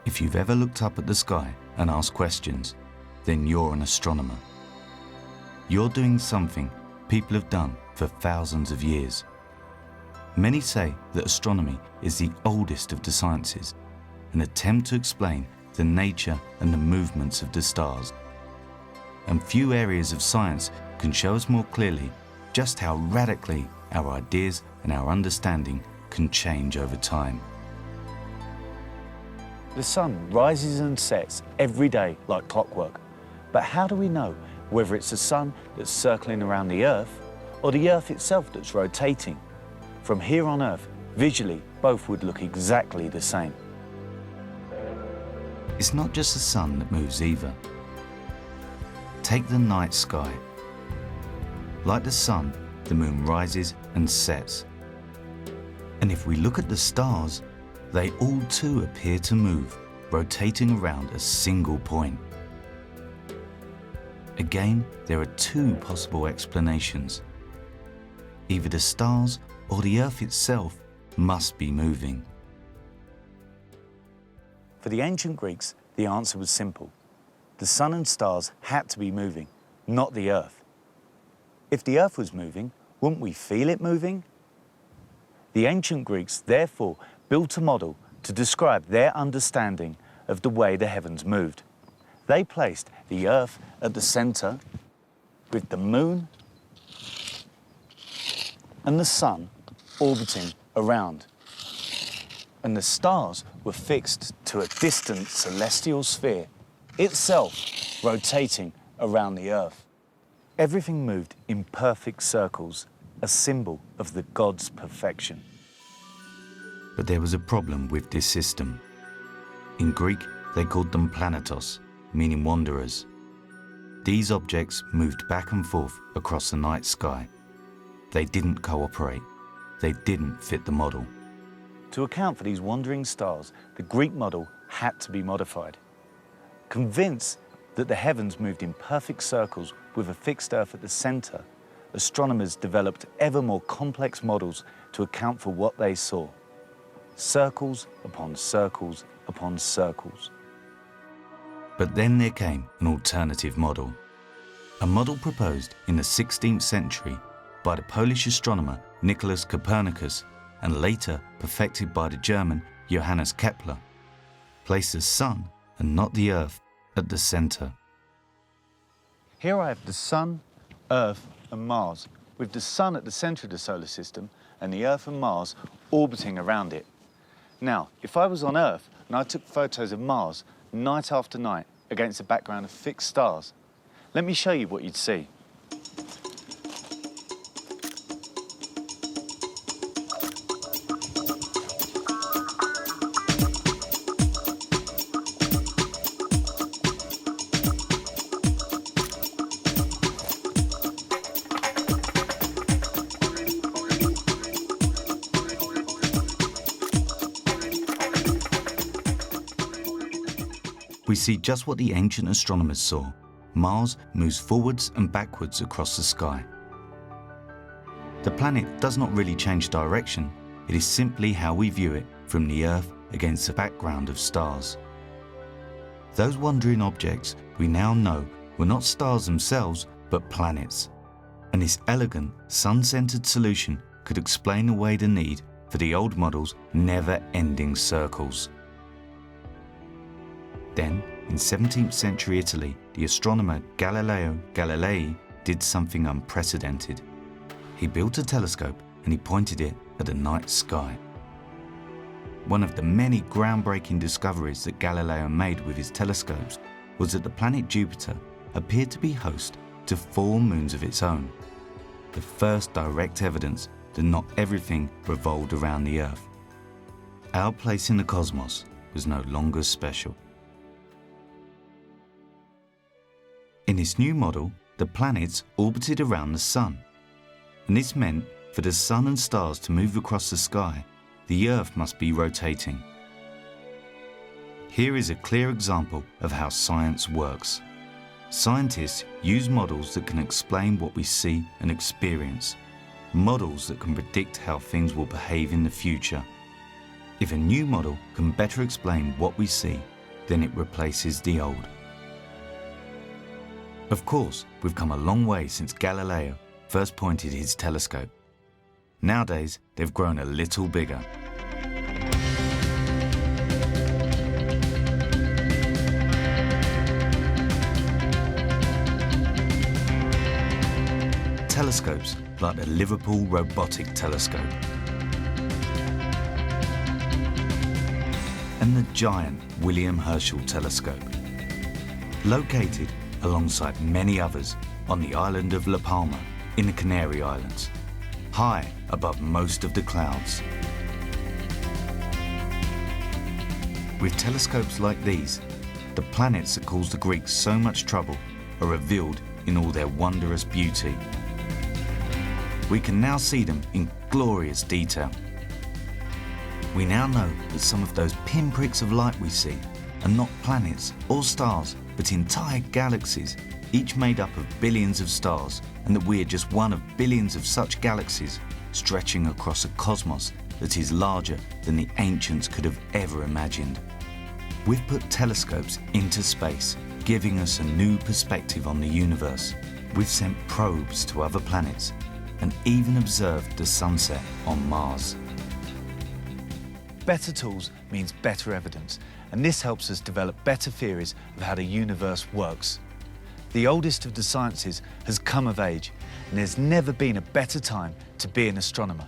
If you've ever looked up at the sky and asked questions, then you're an astronomer. You're doing something people have done for thousands of years. Many say that astronomy is the oldest of the sciences, an attempt to explain the nature and the movements of the stars. And few areas of science can show us more clearly just how radically our ideas and our understanding can change over time. The sun rises and sets every day like clockwork. But how do we know whether it's the sun that's circling around the Earth or the Earth itself that's rotating? From here on Earth, visually, both would look exactly the same. It's not just the sun that moves either. Take the night sky. Like the sun, the moon rises and sets. And if we look at the stars, they all too appear to move, rotating around a single point. Again, there are two possible explanations. Either the stars or the Earth itself must be moving. For the ancient Greeks, the answer was simple. The sun and stars had to be moving, not the Earth. If the Earth was moving, wouldn't we feel it moving? The ancient Greeks therefore built a model to describe their understanding of the way the heavens moved. They placed the Earth at the center, with the moon and the sun orbiting around. And the stars were fixed to a distant celestial sphere, itself rotating around the Earth. Everything moved in perfect circles, a symbol of the God's perfection. But there was a problem with this system. In Greek, they called them planetos, meaning wanderers. These objects moved back and forth across the night sky. They didn't cooperate. They didn't fit the model. To account for these wandering stars, the Greek model had to be modified. Convinced that the heavens moved in perfect circles with a fixed Earth at the center, astronomers developed ever more complex models to account for what they saw. Circles upon circles upon circles. But then there came an alternative model. A model proposed in the 16th century by the Polish astronomer Nicholas Copernicus and later perfected by the German Johannes Kepler, placed the sun and not the Earth at the center. Here I have the sun, Earth and Mars, with the sun at the center of the solar system and the Earth and Mars orbiting around it. Now, if I was on Earth and I took photos of Mars night after night against a background of fixed stars, let me show you what you'd see. We see just what the ancient astronomers saw. Mars moves forwards and backwards across the sky. The planet does not really change direction. It is simply how we view it from the Earth against a background of stars. Those wandering objects we now know were not stars themselves, but planets. And this elegant, sun-centered solution could explain away the need for the old model's never-ending circles. Then, in 17th century Italy, the astronomer Galileo Galilei did something unprecedented. He built a telescope and he pointed it at the night sky. One of the many groundbreaking discoveries that Galileo made with his telescopes was that the planet Jupiter appeared to be host to 4 moons of its own, the first direct evidence that not everything revolved around the Earth. Our place in the cosmos was no longer special. In this new model, the planets orbited around the Sun, and this meant for the Sun and stars to move across the sky, the Earth must be rotating. Here is a clear example of how science works. Scientists use models that can explain what we see and experience, models that can predict how things will behave in the future. If a new model can better explain what we see, then it replaces the old. Of course, we've come a long way since Galileo first pointed his telescope. Nowadays, they've grown a little bigger. Telescopes like the Liverpool Robotic Telescope and the giant William Herschel Telescope, located alongside many others on the island of La Palma in the Canary Islands, high above most of the clouds. With telescopes like these, the planets that caused the Greeks so much trouble are revealed in all their wondrous beauty. We can now see them in glorious detail. We now know that some of those pinpricks of light we see are not planets or stars, but entire galaxies, each made up of billions of stars, and that we are just one of billions of such galaxies stretching across a cosmos that is larger than the ancients could have ever imagined. We've put telescopes into space, giving us a new perspective on the universe. We've sent probes to other planets and even observed the sunset on Mars. Better tools means better evidence, and this helps us develop better theories of how the universe works. The oldest of the sciences has come of age, and there's never been a better time to be an astronomer.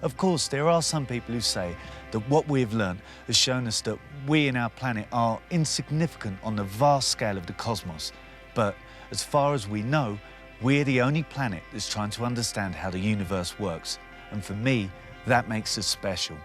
Of course, there are some people who say that what we have learned has shown us that we and our planet are insignificant on the vast scale of the cosmos, but as far as we know, we're the only planet that's trying to understand how the universe works, and for me, that makes us special.